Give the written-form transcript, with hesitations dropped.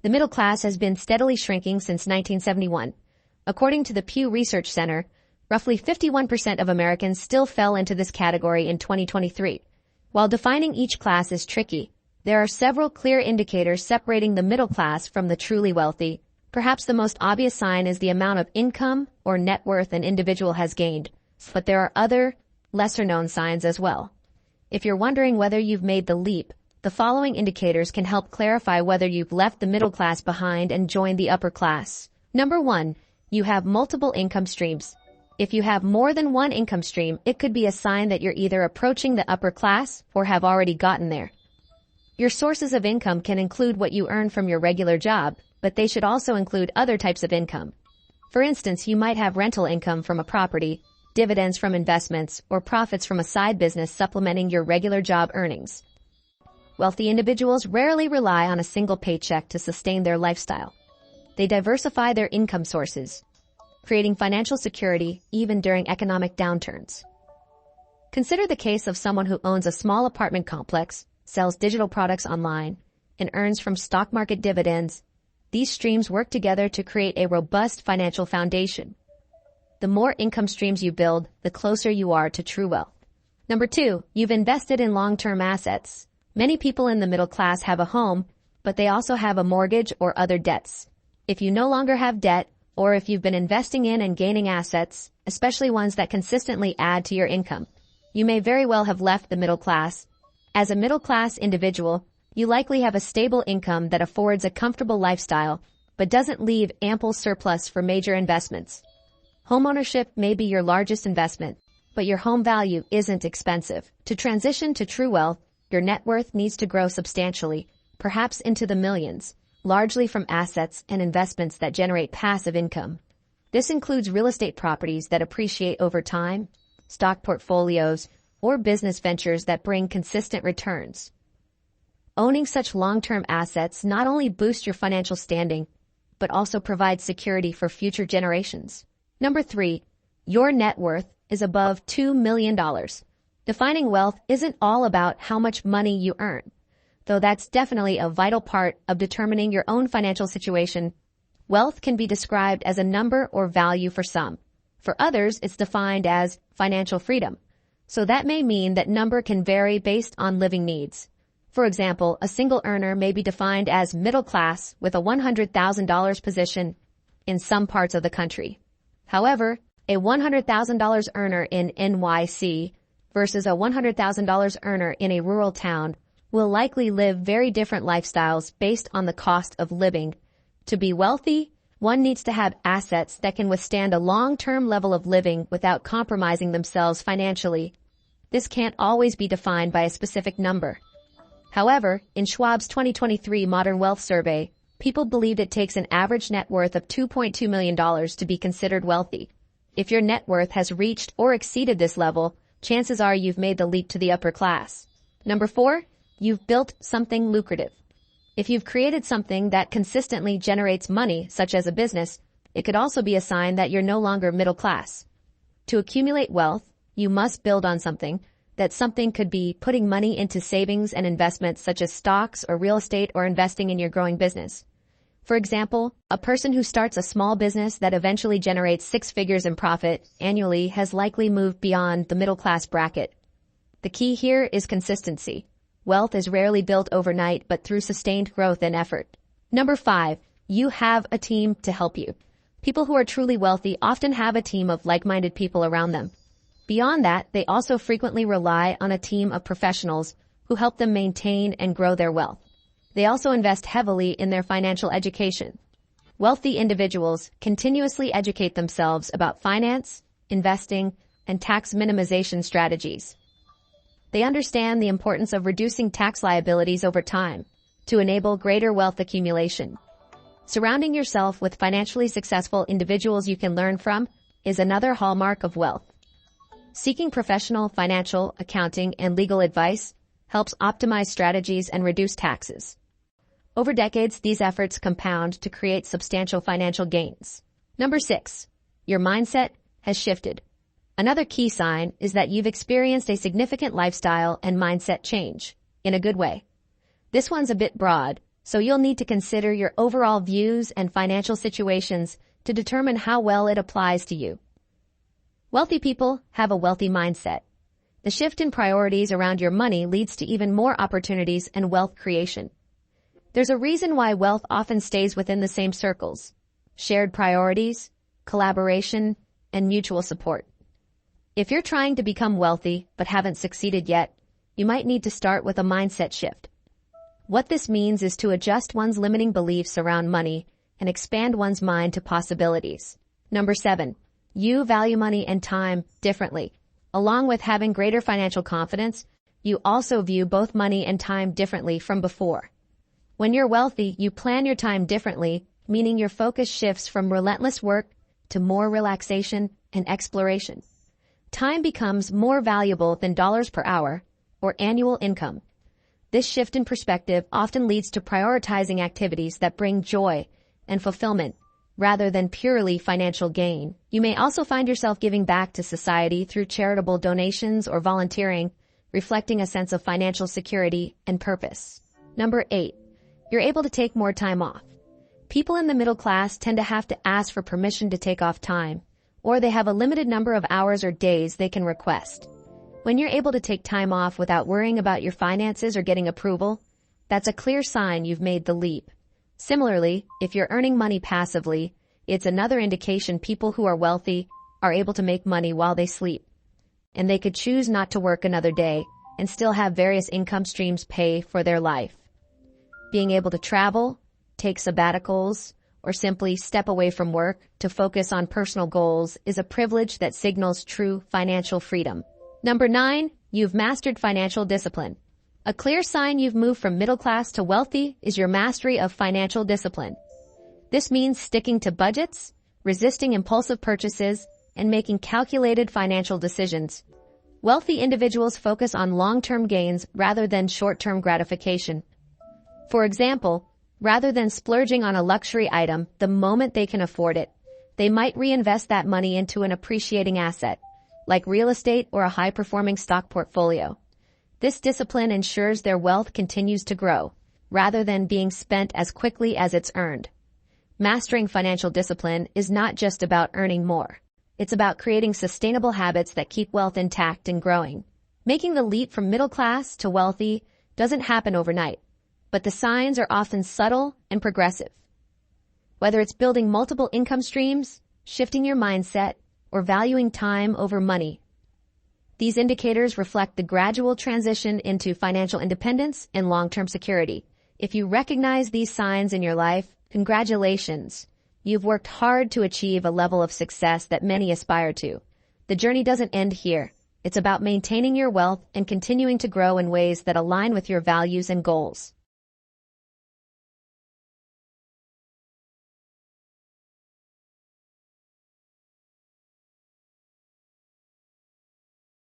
The middle class has been steadily shrinking since 1971. According to the Pew Research Center, roughly 51% of Americans still fell into this category in 2023. While defining each class is tricky, there are several clear indicators separating the middle class from the truly wealthy. Perhaps the most obvious sign is the amount of income or net worth an individual has gained, but there are other, lesser-known signs as well. If you're wondering whether you've made the leap, the following indicators can help clarify whether you've left the middle class behind and joined the upper class. Number 1, you have multiple income streams. If you have more than one income stream, it could be a sign that you're either approaching the upper class or have already gotten there. Your sources of income can include what you earn from your regular job, but they should also include other types of income. For instance, you might have rental income from a property, dividends from investments, or profits from a side business supplementing your regular job earnings. Wealthy individuals rarely rely on a single paycheck to sustain their lifestyle. They diversify their income sources, creating financial security even during economic downturns. Consider the case of someone who owns a small apartment complex, sells digital products online, and earns from stock market dividends. These streams work together to create a robust financial foundation. The more income streams you build, the closer you are to true wealth. Number 2, you've invested in long-term assets. Many people in the middle class have a home, but they also have a mortgage or other debts. If you no longer have debt, or if you've been investing in and gaining assets, especially ones that consistently add to your income, you may very well have left the middle class. As a middle-class individual, you likely have a stable income that affords a comfortable lifestyle, but doesn't leave ample surplus for major investments. Homeownership may be your largest investment, but your home value isn't expensive. To transition to true wealth, your net worth needs to grow substantially, perhaps into the millions, largely from assets and investments that generate passive income. This includes real estate properties that appreciate over time, stock portfolios, or business ventures that bring consistent returns. Owning such long-term assets not only boosts your financial standing, but also provides security for future generations. Number 3, your net worth is above $2 million. Defining wealth isn't all about how much money you earn, though that's definitely a vital part of determining your own financial situation. Wealth can be described as a number or value for some. For others, it's defined as financial freedom. So that may mean that number can vary based on living needs. For example, a single earner may be defined as middle class with a $100,000 position in some parts of the country. However, a $100,000 earner in NYC versus a $100,000 earner in a rural town will likely live very different lifestyles based on the cost of living. To be wealthy, one needs to have assets that can withstand a long-term level of living without compromising themselves financially. This can't always be defined by a specific number. However, in Schwab's 2023 Modern Wealth Survey, people believed it takes an average net worth of $2.2 million to be considered wealthy. If your net worth has reached or exceeded this level, chances are you've made the leap to the upper class. Number 4, you've built something lucrative. If you've created something that consistently generates money, such as a business, it could also be a sign that you're no longer middle class. To accumulate wealth, you must build on something. That something could be putting money into savings and investments such as stocks or real estate or investing in your growing business. For example, a person who starts a small business that eventually generates 6 figures in profit annually has likely moved beyond the middle class bracket. The key here is consistency. Wealth is rarely built overnight, but through sustained growth and effort. Number 5, you have a team to help you. People who are truly wealthy often have a team of like-minded people around them. Beyond that, they also frequently rely on a team of professionals who help them maintain and grow their wealth. They also invest heavily in their financial education. Wealthy individuals continuously educate themselves about finance, investing, and tax minimization strategies. They understand the importance of reducing tax liabilities over time to enable greater wealth accumulation. Surrounding yourself with financially successful individuals you can learn from is another hallmark of wealth. Seeking professional financial, accounting, and legal advice helps optimize strategies and reduce taxes. Over decades, these efforts compound to create substantial financial gains. Number 6, your mindset has shifted. Another key sign is that you've experienced a significant lifestyle and mindset change, in a good way. This one's a bit broad, So you'll need to consider your overall views and financial situations to determine how well it applies to you. Wealthy people have a wealthy mindset. The shift in priorities around your money leads to even more opportunities and wealth creation. There's a reason why wealth often stays within the same circles: shared priorities, collaboration, and mutual support. If you're trying to become wealthy but haven't succeeded yet, you might need to start with a mindset shift. What this means is to adjust one's limiting beliefs around money and expand one's mind to possibilities. Number 7. You value money and time differently. Along with having greater financial confidence, you also view both money and time differently from before. When you're wealthy, you plan your time differently, meaning your focus shifts from relentless work to more relaxation and exploration. Time becomes more valuable than dollars per hour or annual income. This shift in perspective often leads to prioritizing activities that bring joy and fulfillment rather than purely financial gain. You may also find yourself giving back to society through charitable donations or volunteering, reflecting a sense of financial security and purpose. Number 8. You're able to take more time off. People in the middle class tend to have to ask for permission to take off time, or they have a limited number of hours or days they can request. When you're able to take time off without worrying about your finances or getting approval, that's a clear sign you've made the leap. Similarly, if you're earning money passively, it's another indication people who are wealthy are able to make money while they sleep. And they could choose not to work another day and still have various income streams pay for their life. Being able to travel, take sabbaticals, or simply step away from work to focus on personal goals is a privilege that signals true financial freedom. Number 9, you've mastered financial discipline. A clear sign you've moved from middle class to wealthy is your mastery of financial discipline. This means sticking to budgets, resisting impulsive purchases, and making calculated financial decisions. Wealthy individuals focus on long-term gains rather than short-term gratification. For example, rather than splurging on a luxury item the moment they can afford it, they might reinvest that money into an appreciating asset, like real estate or a high-performing stock portfolio. This discipline ensures their wealth continues to grow, rather than being spent as quickly as it's earned. Mastering financial discipline is not just about earning more. It's about creating sustainable habits that keep wealth intact and growing. Making the leap from middle class to wealthy doesn't happen overnight, but the signs are often subtle and progressive. Whether it's building multiple income streams, shifting your mindset, or valuing time over money, these indicators reflect the gradual transition into financial independence and long-term security. If you recognize these signs in your life, congratulations. You've worked hard to achieve a level of success that many aspire to. The journey doesn't end here. It's about maintaining your wealth and continuing to grow in ways that align with your values and goals.